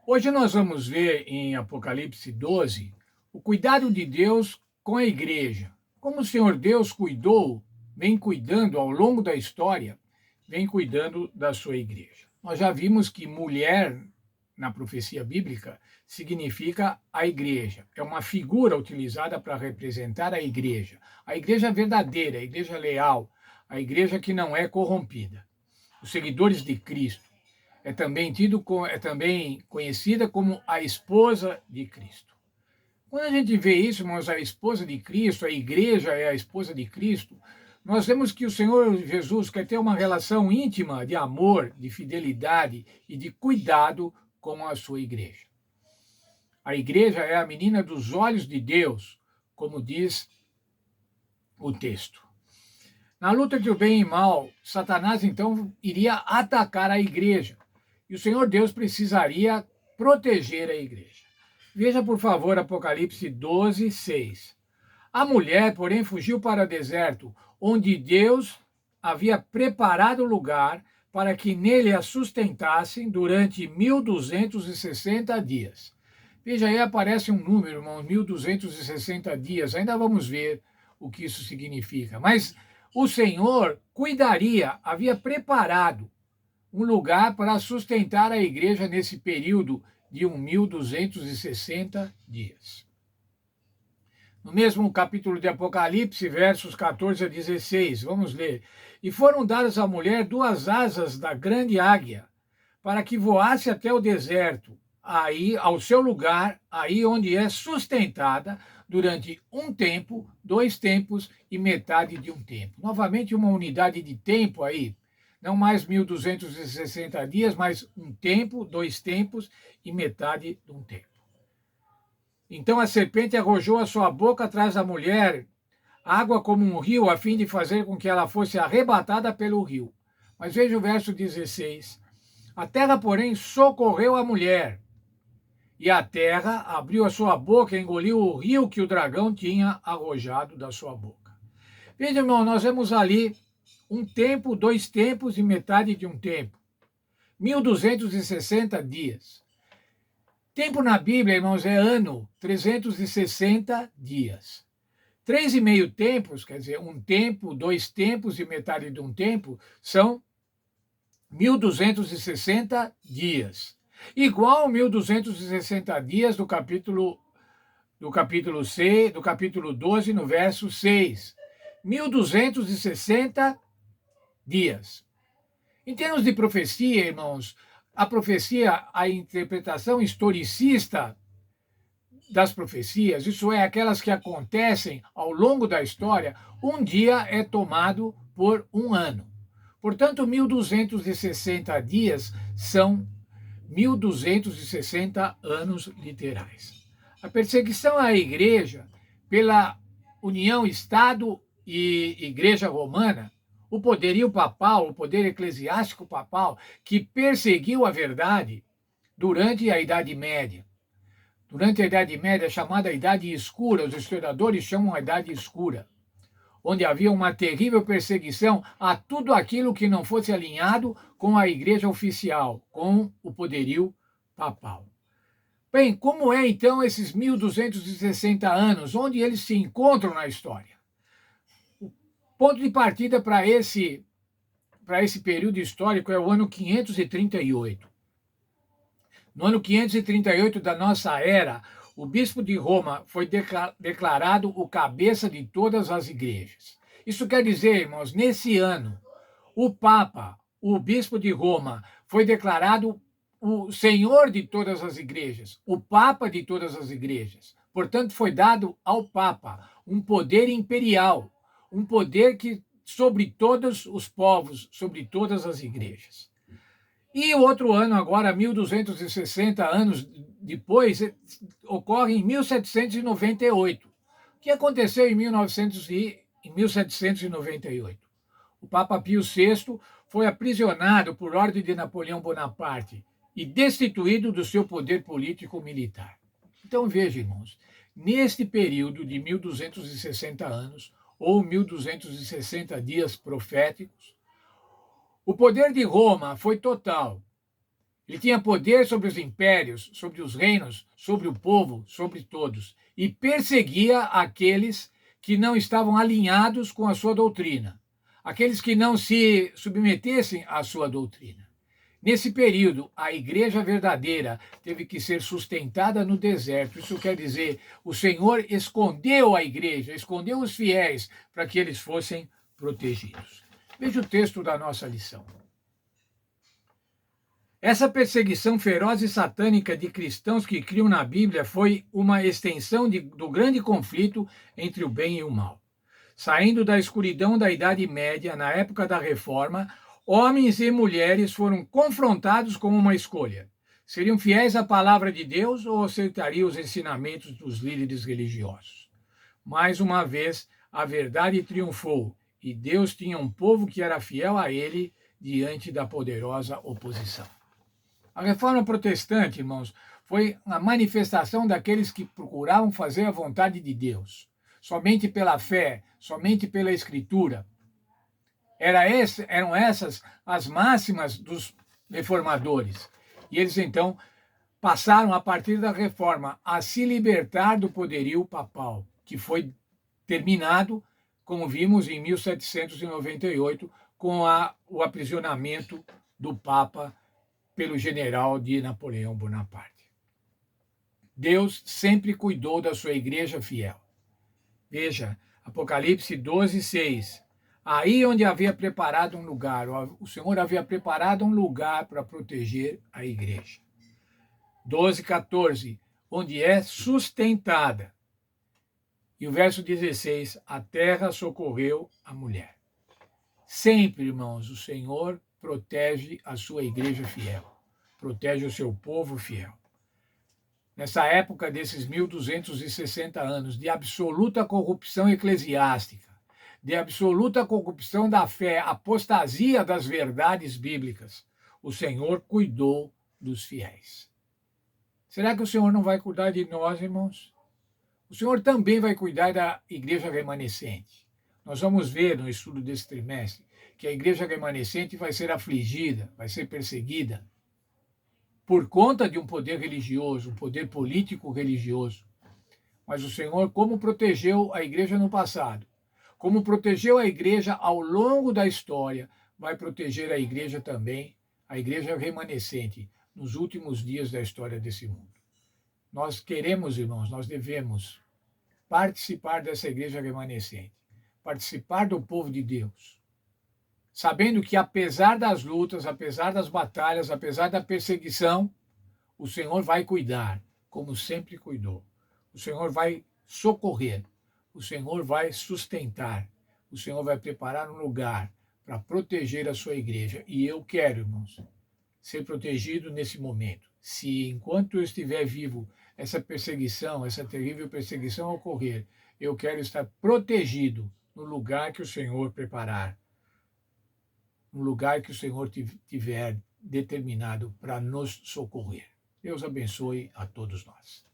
Hoje nós vamos ver em Apocalipse 12 o cuidado de Deus com a igreja. Como o Senhor Deus cuidou, vem cuidando ao longo da história, vem cuidando da sua igreja. Nós já vimos que mulher, na profecia bíblica, significa a igreja. É uma figura utilizada para representar a igreja. A igreja verdadeira, a igreja leal, a igreja que não é corrompida. Os seguidores de Cristo é também conhecida como a esposa de Cristo. Quando a gente vê isso, irmãos, a esposa de Cristo, a igreja é a esposa de Cristo, nós vemos que o Senhor Jesus quer ter uma relação íntima de amor, de fidelidade e de cuidado com a sua igreja. A igreja é a menina dos olhos de Deus, como diz o texto. Na luta entre o bem e o mal, Satanás então iria atacar a igreja. E o Senhor Deus precisaria proteger a igreja. Veja, por favor, Apocalipse 12, 6. A mulher, porém, fugiu para o deserto, onde Deus havia preparado lugar para que nele a sustentassem durante 1260 dias. Veja, aí aparece um número, irmãos, 1260 dias. Ainda vamos ver o que isso significa. Mas o Senhor cuidaria, havia preparado um lugar para sustentar a igreja nesse período de 1260 dias. No mesmo capítulo de Apocalipse, versos 14 a 16, vamos ler. E foram dadas à mulher duas asas da grande águia, para que voasse até o deserto, aí ao seu lugar, aí onde é sustentada durante um tempo, 2 tempos e metade de um tempo. Novamente uma unidade de tempo aí, não mais 1260 dias, mas um tempo, 2 tempos e metade de um tempo. Então a serpente arrojou a sua boca atrás da mulher, água como um rio, a fim de fazer com que ela fosse arrebatada pelo rio. Mas veja o verso 16. A terra, porém, socorreu a mulher, e a terra abriu a sua boca e engoliu o rio que o dragão tinha arrojado da sua boca. Veja, irmão, nós vemos ali um tempo, 2 tempos e metade de um tempo. 1260 dias. Tempo na Bíblia, irmãos, é ano, 360 dias. 3,5 tempos, quer dizer, um tempo, 2 tempos e metade de um tempo, são 1260 dias. Igual 1260 dias do capítulo 12, no verso 6. 1260 dias. Em termos de profecia, irmãos, a profecia, a interpretação historicista das profecias, isso é, aquelas que acontecem ao longo da história, um dia é tomado por um ano. Portanto, 1260 dias são 1260 anos literais. A perseguição à igreja pela união Estado e Igreja Romana, o poderio papal, o poder eclesiástico papal, que perseguiu a verdade durante a Idade Média. Durante a Idade Média, chamada Idade Escura, os historiadores chamam a Idade Escura, onde havia uma terrível perseguição a tudo aquilo que não fosse alinhado com a igreja oficial, com o poderio papal. Bem, como é então esses 1260 anos, onde eles se encontram na história? O ponto de partida para esse período histórico é o ano 538. No ano 538 da nossa era, o bispo de Roma foi declarado o cabeça de todas as igrejas. Isso quer dizer, irmãos, nesse ano, o Papa, o bispo de Roma, foi declarado o senhor de todas as igrejas, o Papa de todas as igrejas. Portanto, foi dado ao Papa um poder imperial, um poder que sobre todos os povos, sobre todas as igrejas. E o outro ano, agora, 1260 anos depois, ocorre em 1798. O que aconteceu em 1798? O Papa Pio VI foi aprisionado por ordem de Napoleão Bonaparte e destituído do seu poder político-militar. Então, veja, irmãos, neste período de 1260 anos, ou 1260 dias proféticos, o poder de Roma foi total. Ele tinha poder sobre os impérios, sobre os reinos, sobre o povo, sobre todos, e perseguia aqueles que não estavam alinhados com a sua doutrina, aqueles que não se submetessem à sua doutrina. Nesse período, a igreja verdadeira teve que ser sustentada no deserto. Isso quer dizer, o Senhor escondeu a igreja, escondeu os fiéis para que eles fossem protegidos. Veja o texto da nossa lição. Essa perseguição feroz e satânica de cristãos que criam na Bíblia foi uma extensão do grande conflito entre o bem e o mal. Saindo da escuridão da Idade Média, na época da Reforma, homens e mulheres foram confrontados com uma escolha. Seriam fiéis à palavra de Deus ou aceitariam os ensinamentos dos líderes religiosos? Mais uma vez, a verdade triunfou e Deus tinha um povo que era fiel a ele diante da poderosa oposição. A reforma protestante, irmãos, foi a manifestação daqueles que procuravam fazer a vontade de Deus, somente pela fé, somente pela Escritura. Eram essas as máximas dos reformadores. E eles, então, passaram, a partir da reforma, a se libertar do poderio papal, que foi terminado, como vimos, em 1798, com o aprisionamento do Papa pelo general de Napoleão Bonaparte. Deus sempre cuidou da sua igreja fiel. Veja, Apocalipse 12, 6. Aí onde havia preparado um lugar, o Senhor havia preparado um lugar para proteger a igreja. 12, 14. Onde é sustentada. E o verso 16. A terra socorreu a mulher. Sempre, irmãos, o Senhor protege a sua igreja fiel. Protege o seu povo fiel. Nessa época desses 1260 anos de absoluta corrupção eclesiástica, de absoluta corrupção da fé, apostasia das verdades bíblicas, o Senhor cuidou dos fiéis. Será que o Senhor não vai cuidar de nós, irmãos? O Senhor também vai cuidar da igreja remanescente. Nós vamos ver no estudo desse trimestre que a igreja remanescente vai ser afligida, vai ser perseguida por conta de um poder religioso, um poder político religioso. Mas o Senhor, como protegeu a igreja no passado, como protegeu a igreja ao longo da história, vai proteger a igreja também, a igreja remanescente, nos últimos dias da história desse mundo. Nós queremos, irmãos, nós devemos participar dessa igreja remanescente, participar do povo de Deus, sabendo que apesar das lutas, apesar das batalhas, apesar da perseguição, o Senhor vai cuidar, como sempre cuidou. O Senhor vai socorrer, o Senhor vai sustentar, o Senhor vai preparar um lugar para proteger a sua igreja. E eu quero, irmãos, ser protegido nesse momento. Se enquanto eu estiver vivo, essa perseguição, essa terrível perseguição ocorrer, eu quero estar protegido no lugar que o Senhor preparar, no lugar que o Senhor tiver determinado para nos socorrer. Deus abençoe a todos nós.